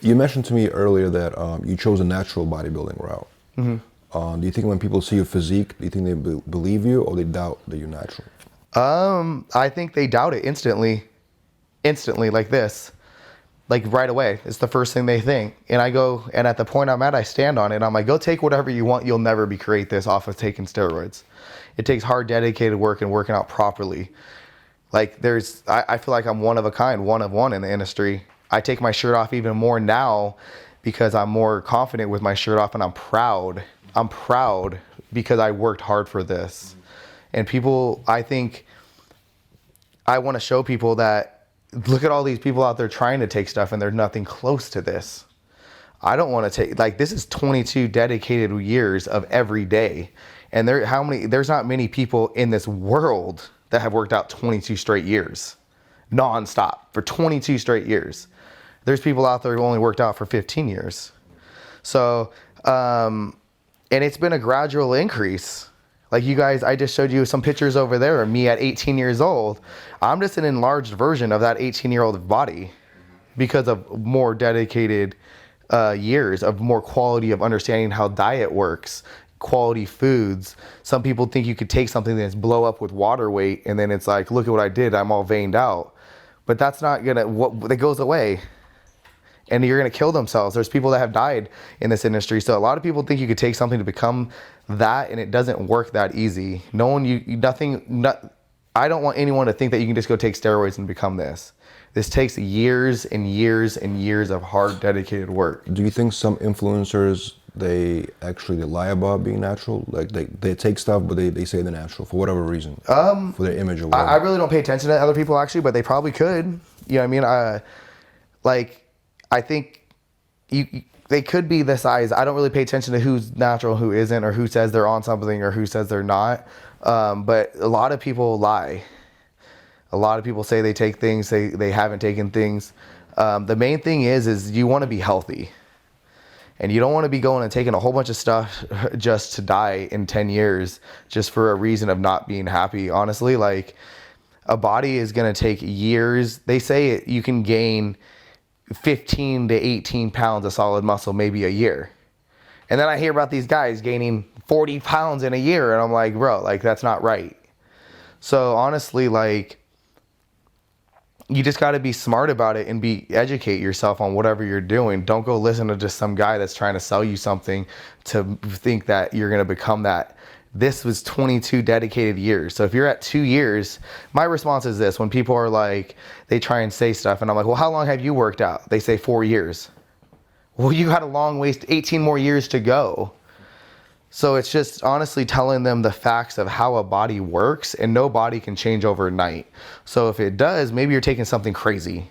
You mentioned to me earlier that you chose a natural bodybuilding route. Do you think when people see your physique, do you think they believe you, or they doubt that you're natural? I think they doubt it instantly, like this, like right away. It's the first thing they think. And I go, and at the point I'm at, I stand on it. I'm like, go take whatever you want. You'll never recreate this off of taking steroids. It takes hard, dedicated work and working out properly. Like I feel like I'm one of a kind, one of one in the industry. I take my shirt off even more now because I'm more confident with my shirt off, and I'm proud. I'm proud because I worked hard for this. And people, I think, I want to show people that, look at all these people out there trying to take stuff and they're nothing close to this. I don't want to take, like, this is 22 dedicated years of every day. And there's not many people in this world that have worked out 22 straight years, nonstop, for 22 straight years. There's people out there who only worked out for 15 years. So, and it's been a gradual increase. Like you guys, I just showed you some pictures over there of me at 18 years old. I'm just an enlarged version of that 18-year-old body because of more dedicated years of more quality of understanding how diet works, quality foods. Some people think you could take something that's blow up with water weight and then it's like, look at what I did, I'm all veined out. But that's not that goes away. And you're going to kill themselves. There's people that have died in this industry. So a lot of people think you could take something to become that, and it doesn't work that easy. I don't want anyone to think that you can just go take steroids and become this. This takes years and years and years of hard, dedicated work. Do you think some influencers, they lie about being natural? Like they take stuff, but they say they're natural for whatever reason, for their image or whatever. I really don't pay attention to other people actually, but they probably could. You know what I mean? I think they could be the size. I don't really pay attention to who's natural, who isn't, or who says they're on something or who says they're not. But a lot of people lie. A lot of people say they take things, they haven't taken things. The main thing is you want to be healthy. And you don't want to be going and taking a whole bunch of stuff just to die in 10 years, just for a reason of not being happy. Honestly, like, a body is going to take years. They say you can gain 15 to 18 pounds of solid muscle maybe a year. And then I hear about these guys gaining 40 pounds in a year, and I'm like, bro, like, that's not right. So honestly, like, you just got to be smart about it and educate yourself on whatever you're doing. Don't go listen to just some guy that's trying to sell you something to think that you're going to become that. This was 22 dedicated years. So if you're at 2 years, my response is this: when people are like, they try and say stuff, and I'm like, well, how long have you worked out? They say 4 years. Well, you got a long ways, 18 more years to go. So it's just honestly telling them the facts of how a body works, and no body can change overnight. So if it does, maybe you're taking something crazy.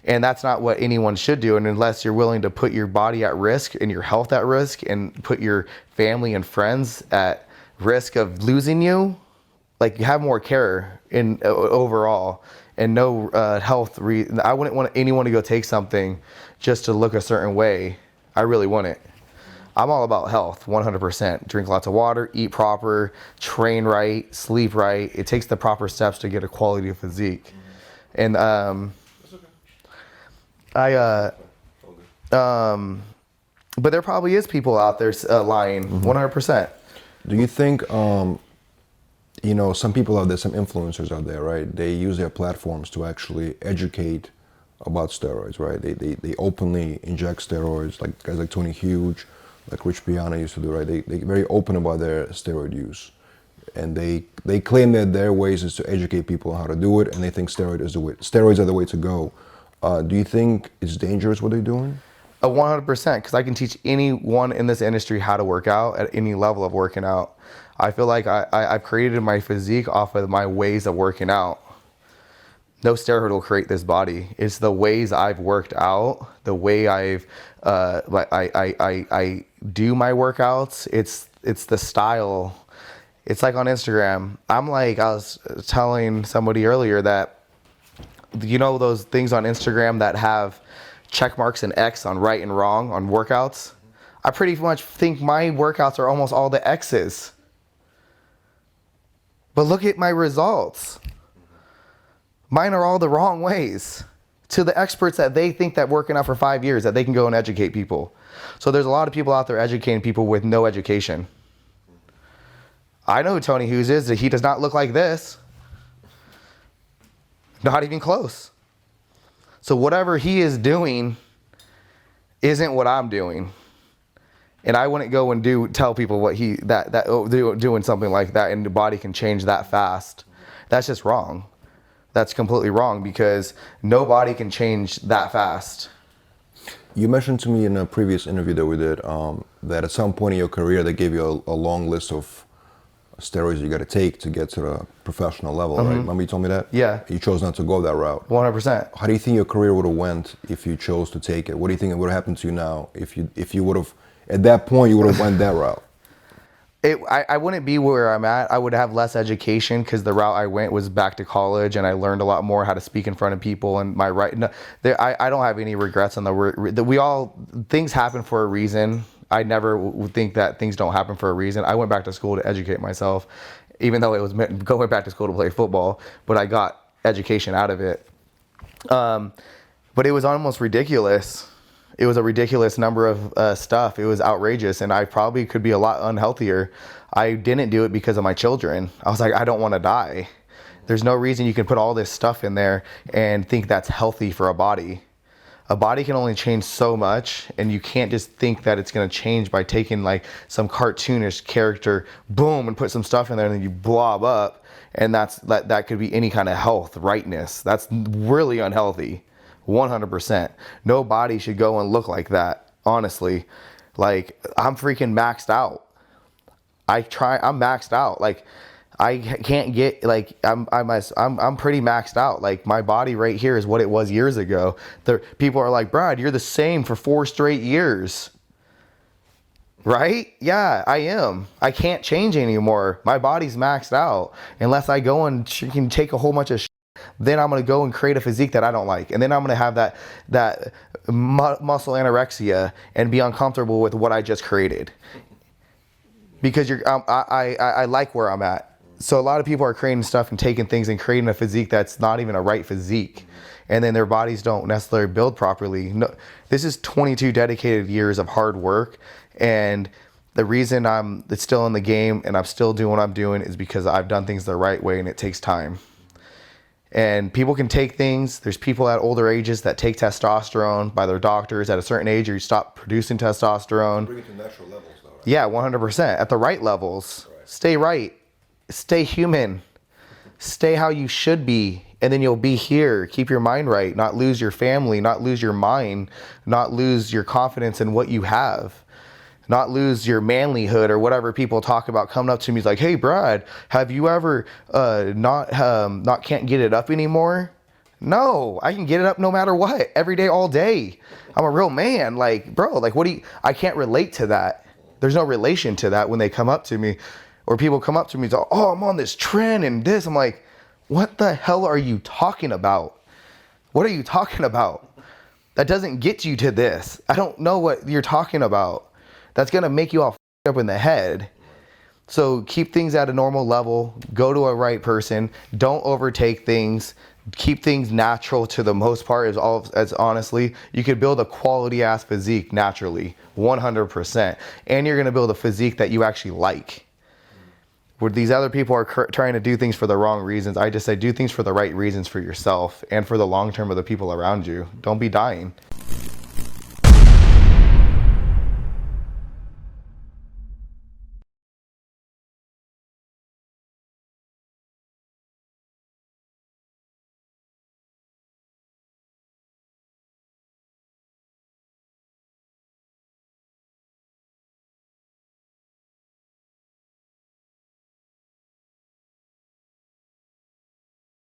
And that's not what anyone should do. And unless you're willing to put your body at risk and your health at risk and put your family and friends at risk of losing you, like, you have more care in overall and no health. I wouldn't want anyone to go take something just to look a certain way. I really wouldn't. I'm all about health, 100%. Drink lots of water, eat proper, train right, sleep right. It takes the proper steps to get a quality of physique. And but there probably is people out there lying, 100%. Do you think, some people out there, some influencers out there, right? They use their platforms to actually educate about steroids, right? They openly inject steroids, like guys like Tony Huge, like Rich Piana used to do, right? They're very open about their steroid use. And they claim that their ways is to educate people on how to do it, and they think steroids are the way to go. Do you think it's dangerous what they're doing? 100%, because I can teach anyone in this industry how to work out at any level of working out. I feel like I've created my physique off of my ways of working out. No steroid will create this body. It's the ways I've worked out, the way I do my workouts. It's the style. It's like on Instagram. I was telling somebody earlier that, you know, those things on Instagram that have check marks and X on right and wrong on workouts? I pretty much think my workouts are almost all the X's. But look at my results. Mine are all the wrong ways. to the experts that they think that working out for 5 years, that they can go and educate people. So there's a lot of people out there educating people with no education. I know who Tony Hughes is. He does not look like this. Not even close. So whatever he is doing isn't what I'm doing. And I wouldn't go and tell people what doing something like that and the body can change that fast. That's just wrong. That's completely wrong because nobody can change that fast. You mentioned to me in a previous interview that we did that at some point in your career they gave you a long list of steroids you got to take to get to the professional level, right? Remember you told me that? Yeah. You chose not to go that route. 100%. How do you think your career would have went if you chose to take it? What do you think would have happened to you now if you would have, at that point, you would have went that route? I wouldn't be where I'm at. I would have less education because the route I went was back to college and I learned a lot more how to speak in front of people and my right. No, I don't have any regrets on things happen for a reason. I never would think that things don't happen for a reason. I went back to school to educate myself, even though it was going back to school to play football, but I got education out of it. But it was almost ridiculous. It was a ridiculous number of stuff. It was outrageous, and I probably could be a lot unhealthier. I didn't do it because of my children. I was like, I don't want to die. There's no reason you can put all this stuff in there and think that's healthy for a body. A body can only change so much, and you can't just think that it's going to change by taking like some cartoonish character, boom, and put some stuff in there, and then you blob up, and that could be any kind of health, rightness. That's really unhealthy, 100%. No body should go and look like that, honestly. Like, I'm freaking maxed out. I'm maxed out. Like, I can't get, like, I'm pretty maxed out. Like, my body right here is what it was years ago. People are like, Brad, you're the same for 4 straight years. Right? Yeah, I am. I can't change anymore. My body's maxed out. Unless I go and can take a whole bunch of shit, then I'm going to go and create a physique that I don't like. And then I'm going to have that muscle anorexia and be uncomfortable with what I just created. Because I like where I'm at. So a lot of people are creating stuff and taking things and creating a physique that's not even a right physique. And then their bodies don't necessarily build properly. No, this is 22 dedicated years of hard work. And the reason I'm still in the game and I'm still doing what I'm doing is because I've done things the right way and it takes time. And people can take things. There's people at older ages that take testosterone by their doctors at a certain age, or you stop producing testosterone. Bring it to natural levels, though, right? Yeah, 100%. At the right levels. Right. Stay right. Stay human. Stay how you should be. And then you'll be here. Keep your mind right. Not lose your family. Not lose your mind. Not lose your confidence in what you have. Not lose your manlyhood or whatever people talk about. Coming up to me is like, hey, Brad, have you ever not can't get it up anymore? No, I can get it up no matter what. Every day, all day. I'm a real man. Like, bro, like, I can't relate to that. There's no relation to that when they come up to me. Or people come up to me and say, oh, I'm on this trend and this. I'm like, what the hell are you talking about? What are you talking about? That doesn't get you to this. I don't know what you're talking about. That's going to make you all f***ed up in the head. So keep things at a normal level. Go to a right person. Don't overtake things. Keep things natural to the most part. As honestly, you could build a quality ass physique naturally, 100%. And you're going to build a physique that you actually like. Where these other people are trying to do things for the wrong reasons, I just say do things for the right reasons for yourself and for the long term of the people around you. Don't be dying.